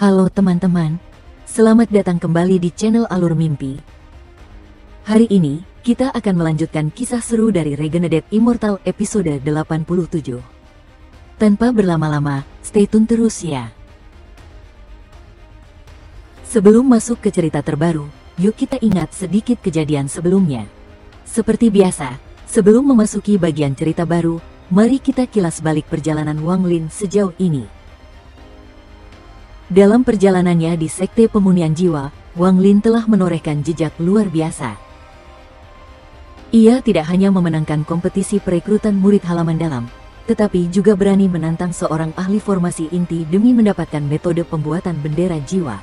Halo teman-teman, selamat datang kembali di channel Alur Mimpi. Hari ini, kita akan melanjutkan kisah seru dari Regenedate Immortal episode 87. Tanpa berlama-lama, stay tune terus ya. Sebelum masuk ke cerita terbaru, yuk kita ingat sedikit kejadian sebelumnya. Seperti biasa, sebelum memasuki bagian cerita baru, mari kita kilas balik perjalanan Wang Lin sejauh ini. Dalam perjalanannya di Sekte Pemunian Jiwa, Wang Lin telah menorehkan jejak luar biasa. Ia tidak hanya memenangkan kompetisi perekrutan murid halaman dalam, tetapi juga berani menantang seorang ahli formasi inti demi mendapatkan metode pembuatan bendera jiwa.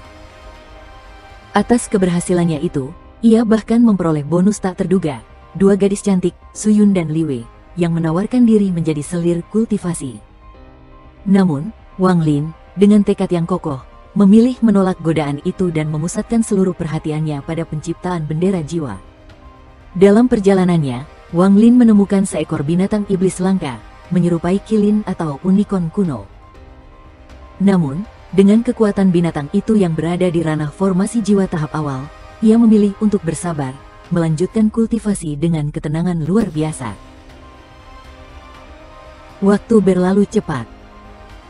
Atas keberhasilannya itu, ia bahkan memperoleh bonus tak terduga, dua gadis cantik, Suyun dan Liwei, yang menawarkan diri menjadi selir kultivasi. Namun, Wang Lin, dengan tekad yang kokoh, memilih menolak godaan itu dan memusatkan seluruh perhatiannya pada penciptaan bendera jiwa. Dalam perjalanannya, Wang Lin menemukan seekor binatang iblis langka, menyerupai kilin atau unicorn kuno. Namun, dengan kekuatan binatang itu yang berada di ranah formasi jiwa tahap awal, ia memilih untuk bersabar, melanjutkan kultivasi dengan ketenangan luar biasa. Waktu berlalu cepat.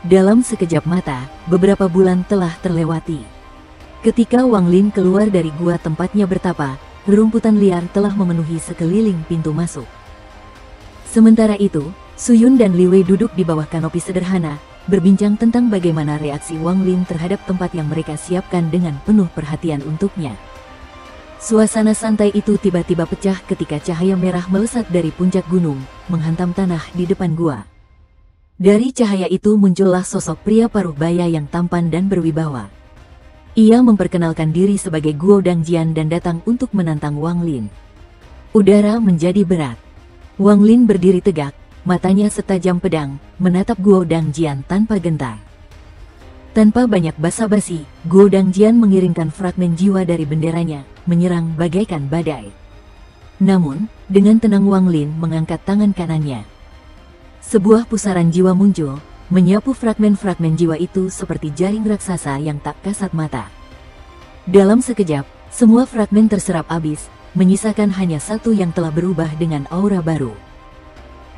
Dalam sekejap mata, beberapa bulan telah terlewati. Ketika Wang Lin keluar dari gua tempatnya bertapa, rerumputan liar telah memenuhi sekeliling pintu masuk. Sementara itu, Suyun dan Liwei duduk di bawah kanopi sederhana, berbincang tentang bagaimana reaksi Wang Lin terhadap tempat yang mereka siapkan dengan penuh perhatian untuknya. Suasana santai itu tiba-tiba pecah ketika cahaya merah melesat dari puncak gunung, menghantam tanah di depan gua. Dari cahaya itu muncullah sosok pria paruh baya yang tampan dan berwibawa. Ia memperkenalkan diri sebagai Guo Dangjian dan datang untuk menantang Wang Lin. Udara menjadi berat. Wang Lin berdiri tegak, matanya setajam pedang, menatap Guo Dangjian tanpa gentar. Tanpa banyak basa-basi, Guo Dangjian mengirimkan fragmen jiwa dari benderanya, menyerang bagaikan badai. Namun, dengan tenang Wang Lin mengangkat tangan kanannya. Sebuah pusaran jiwa muncul, menyapu fragmen-fragmen jiwa itu seperti jaring raksasa yang tak kasat mata. Dalam sekejap, semua fragmen terserap habis, menyisakan hanya satu yang telah berubah dengan aura baru.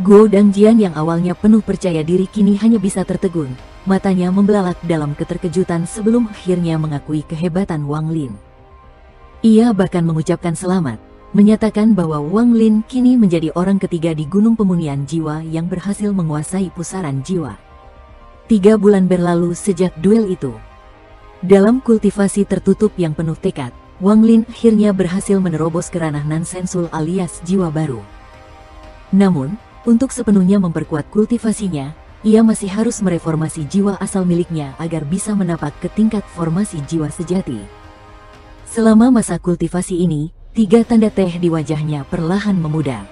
Guo Dangjian yang awalnya penuh percaya diri kini hanya bisa tertegun, matanya membelalak dalam keterkejutan sebelum akhirnya mengakui kehebatan Wang Lin. Ia bahkan mengucapkan selamat, menyatakan bahwa Wang Lin kini menjadi orang ketiga di Gunung Pemunian Jiwa yang berhasil menguasai pusaran jiwa. 3 bulan berlalu sejak duel itu. Dalam kultivasi tertutup yang penuh tekad, Wang Lin akhirnya berhasil menerobos ke ranah Nansensul alias jiwa baru. Namun, untuk sepenuhnya memperkuat kultivasinya, ia masih harus mereformasi jiwa asal miliknya agar bisa menapak ke tingkat formasi jiwa sejati. Selama masa kultivasi ini, 3 tanda teh di wajahnya perlahan memudar.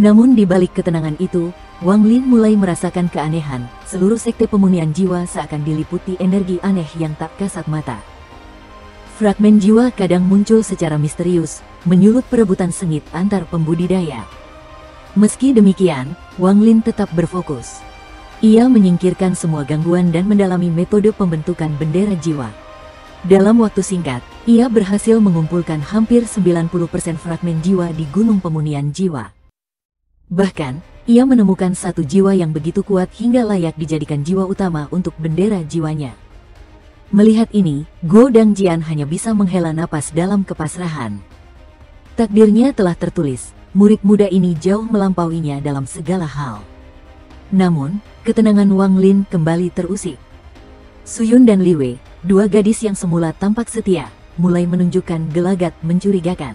Namun di balik ketenangan itu, Wang Lin mulai merasakan keanehan. Seluruh sekte pemunian jiwa seakan diliputi energi aneh yang tak kasat mata. Fragmen jiwa kadang muncul secara misterius, menyulut perebutan sengit antar pembudidaya. Meski demikian, Wang Lin tetap berfokus. Ia menyingkirkan semua gangguan dan mendalami metode pembentukan bendera jiwa. Dalam waktu singkat, ia berhasil mengumpulkan hampir 90% fragmen jiwa di Gunung Pemunian Jiwa. Bahkan, ia menemukan satu jiwa yang begitu kuat hingga layak dijadikan jiwa utama untuk bendera jiwanya. Melihat ini, Guo Dangjian hanya bisa menghela napas dalam kepasrahan. Takdirnya telah tertulis, murid muda ini jauh melampauinya dalam segala hal. Namun, ketenangan Wang Lin kembali terusik. Suyun dan Liwei, 2 gadis yang semula tampak setia, mulai menunjukkan gelagat mencurigakan.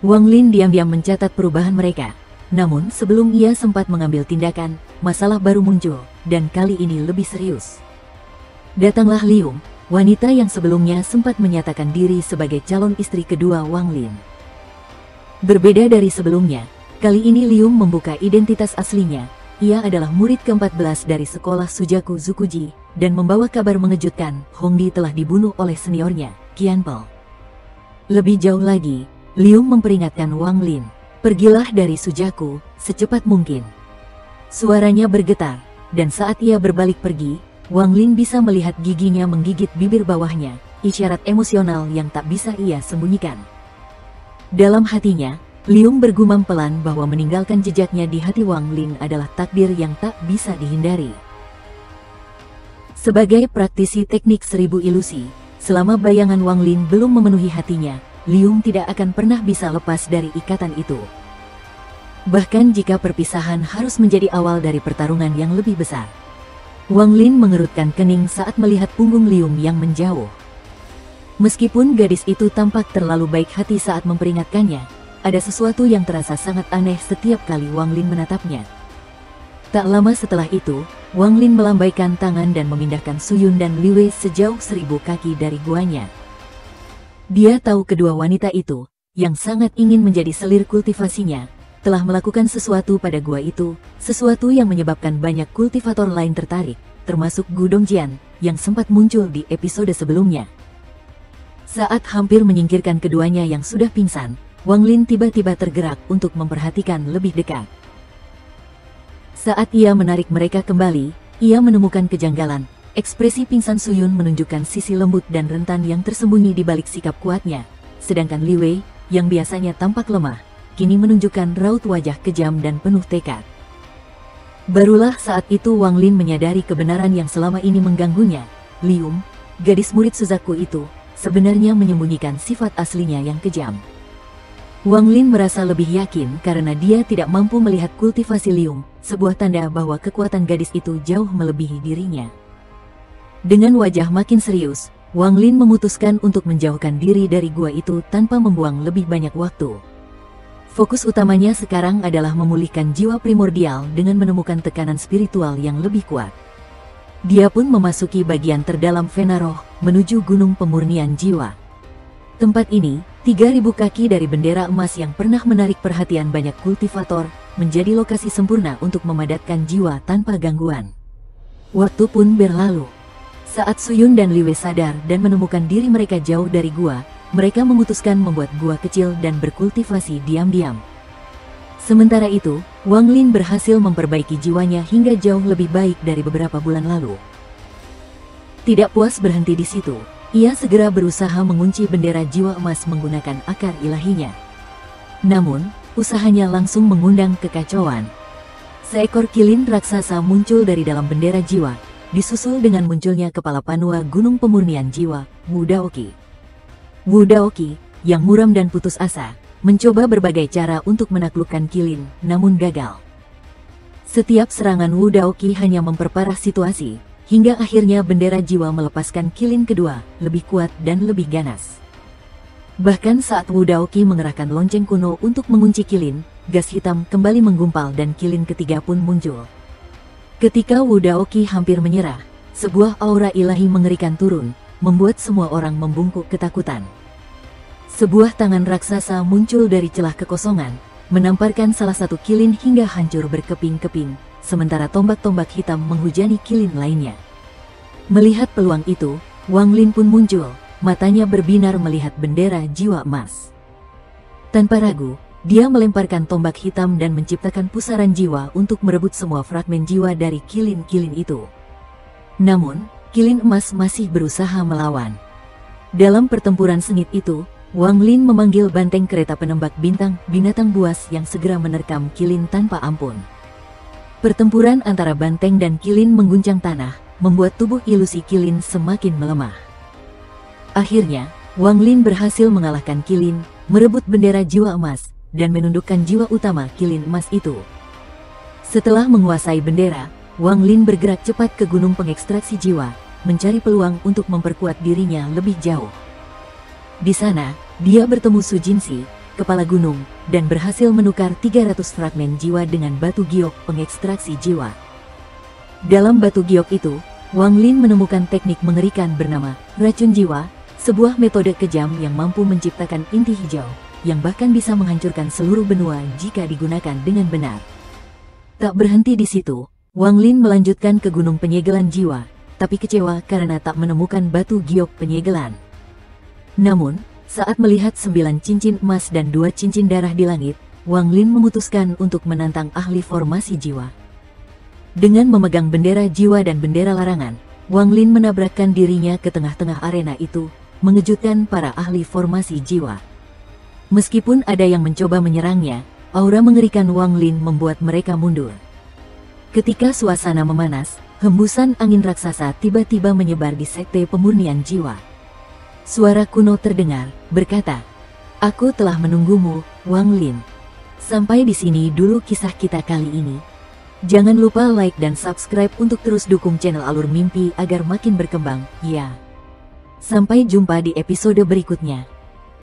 Wang Lin diam-diam mencatat perubahan mereka. Namun sebelum ia sempat mengambil tindakan, masalah baru muncul, dan kali ini lebih serius. Datanglah Lium, wanita yang sebelumnya sempat menyatakan diri sebagai calon istri kedua Wang Lin. Berbeda dari sebelumnya, kali ini Lium membuka identitas aslinya. Ia adalah murid ke-14 dari sekolah Sujaku Zukuji, dan membawa kabar mengejutkan, Hongdi telah dibunuh oleh seniornya, Qianpel. Lebih jauh lagi, Lium memperingatkan Wang Lin, pergilah dari Sujaku, secepat mungkin. Suaranya bergetar, dan saat ia berbalik pergi, Wang Lin bisa melihat giginya menggigit bibir bawahnya, isyarat emosional yang tak bisa ia sembunyikan. Dalam hatinya, Liung bergumam pelan bahwa meninggalkan jejaknya di hati Wang Lin adalah takdir yang tak bisa dihindari. Sebagai praktisi teknik 1000 ilusi, selama bayangan Wang Lin belum memenuhi hatinya, Liung tidak akan pernah bisa lepas dari ikatan itu. Bahkan jika perpisahan harus menjadi awal dari pertarungan yang lebih besar. Wang Lin mengerutkan kening saat melihat punggung Liung yang menjauh. Meskipun gadis itu tampak terlalu baik hati saat memperingatkannya, ada sesuatu yang terasa sangat aneh setiap kali Wang Lin menatapnya. Tak lama setelah itu, Wang Lin melambaikan tangan dan memindahkan Su Yun dan Li Wei sejauh 1000 kaki dari guanya. Dia tahu kedua wanita itu, yang sangat ingin menjadi selir kultivasinya, telah melakukan sesuatu pada gua itu, sesuatu yang menyebabkan banyak kultivator lain tertarik, termasuk Gu Dongjian, yang sempat muncul di episode sebelumnya. Saat hampir menyingkirkan keduanya yang sudah pingsan, Wang Lin tiba-tiba tergerak untuk memperhatikan lebih dekat. Saat ia menarik mereka kembali, ia menemukan kejanggalan. Ekspresi pingsan Su Yun menunjukkan sisi lembut dan rentan yang tersembunyi di balik sikap kuatnya, sedangkan Li Wei, yang biasanya tampak lemah, kini menunjukkan raut wajah kejam dan penuh tekad. Barulah saat itu Wang Lin menyadari kebenaran yang selama ini mengganggunya. Liung, gadis murid Suzaku itu, sebenarnya menyembunyikan sifat aslinya yang kejam. Wang Lin merasa lebih yakin karena dia tidak mampu melihat kultivasi Liung, sebuah tanda bahwa kekuatan gadis itu jauh melebihi dirinya. Dengan wajah makin serius, Wang Lin memutuskan untuk menjauhkan diri dari gua itu tanpa membuang lebih banyak waktu. Fokus utamanya sekarang adalah memulihkan jiwa primordial dengan menemukan tekanan spiritual yang lebih kuat. Dia pun memasuki bagian terdalam Vena Roh, menuju Gunung Pemurnian Jiwa. Tempat ini, 3000 kaki dari bendera emas yang pernah menarik perhatian banyak kultivator, menjadi lokasi sempurna untuk memadatkan jiwa tanpa gangguan. Waktu pun berlalu. Saat Su Yun dan Li Wei sadar dan menemukan diri mereka jauh dari gua, mereka memutuskan membuat gua kecil dan berkultivasi diam-diam. Sementara itu, Wang Lin berhasil memperbaiki jiwanya hingga jauh lebih baik dari beberapa bulan lalu. Tidak puas berhenti di situ, ia segera berusaha mengunci bendera jiwa emas menggunakan akar ilahinya. Namun, usahanya langsung mengundang kekacauan. Seekor kilin raksasa muncul dari dalam bendera jiwa, disusul dengan munculnya kepala panua Gunung Pemurnian Jiwa, Wu Daoqi. Wu Daoqi, yang muram dan putus asa, mencoba berbagai cara untuk menaklukkan kilin, namun gagal. Setiap serangan Wu Daoqi hanya memperparah situasi, hingga akhirnya bendera jiwa melepaskan kilin kedua, lebih kuat dan lebih ganas. Bahkan saat Wu Daoqi mengerahkan lonceng kuno untuk mengunci kilin, gas hitam kembali menggumpal dan kilin ketiga pun muncul. Ketika Wu Daoqi hampir menyerah, sebuah aura ilahi mengerikan turun, membuat semua orang membungkuk ketakutan. Sebuah tangan raksasa muncul dari celah kekosongan, menamparkan salah satu kilin hingga hancur berkeping-keping, sementara tombak-tombak hitam menghujani kilin lainnya. Melihat peluang itu, Wang Lin pun muncul, matanya berbinar melihat bendera jiwa emas. Tanpa ragu, dia melemparkan tombak hitam dan menciptakan pusaran jiwa untuk merebut semua fragmen jiwa dari kilin-kilin itu. Namun, kilin emas masih berusaha melawan. Dalam pertempuran sengit itu, Wang Lin memanggil banteng kereta penembak bintang, binatang buas yang segera menerkam kilin tanpa ampun. Pertempuran antara banteng dan kilin mengguncang tanah, membuat tubuh ilusi kilin semakin melemah. Akhirnya, Wang Lin berhasil mengalahkan kilin, merebut bendera jiwa emas, dan menundukkan jiwa utama kilin emas itu. Setelah menguasai bendera, Wang Lin bergerak cepat ke gunung pengekstraksi jiwa, mencari peluang untuk memperkuat dirinya lebih jauh. Di sana, dia bertemu Su Jinsi, kepala gunung, dan berhasil menukar 300 fragmen jiwa dengan batu giok pengekstraksi jiwa. Dalam batu giok itu, Wang Lin menemukan teknik mengerikan bernama racun jiwa, sebuah metode kejam yang mampu menciptakan inti hijau, yang bahkan bisa menghancurkan seluruh benua jika digunakan dengan benar. Tak berhenti di situ, Wang Lin melanjutkan ke gunung penyegelan jiwa, tapi kecewa karena tak menemukan batu giok penyegelan. Namun, saat melihat 9 cincin emas dan 2 cincin darah di langit, Wang Lin memutuskan untuk menantang ahli formasi jiwa. Dengan memegang bendera jiwa dan bendera larangan, Wang Lin menabrakkan dirinya ke tengah-tengah arena itu, mengejutkan para ahli formasi jiwa. Meskipun ada yang mencoba menyerangnya, aura mengerikan Wang Lin membuat mereka mundur. Ketika suasana memanas, hembusan angin raksasa tiba-tiba menyebar di sekte pemurnian jiwa. Suara kuno terdengar, berkata, "Aku telah menunggumu, Wang Lin. Sampai di sini dulu kisah kita kali ini. Jangan lupa like dan subscribe untuk terus dukung channel Alur Mimpi agar makin berkembang, ya. Sampai jumpa di episode berikutnya."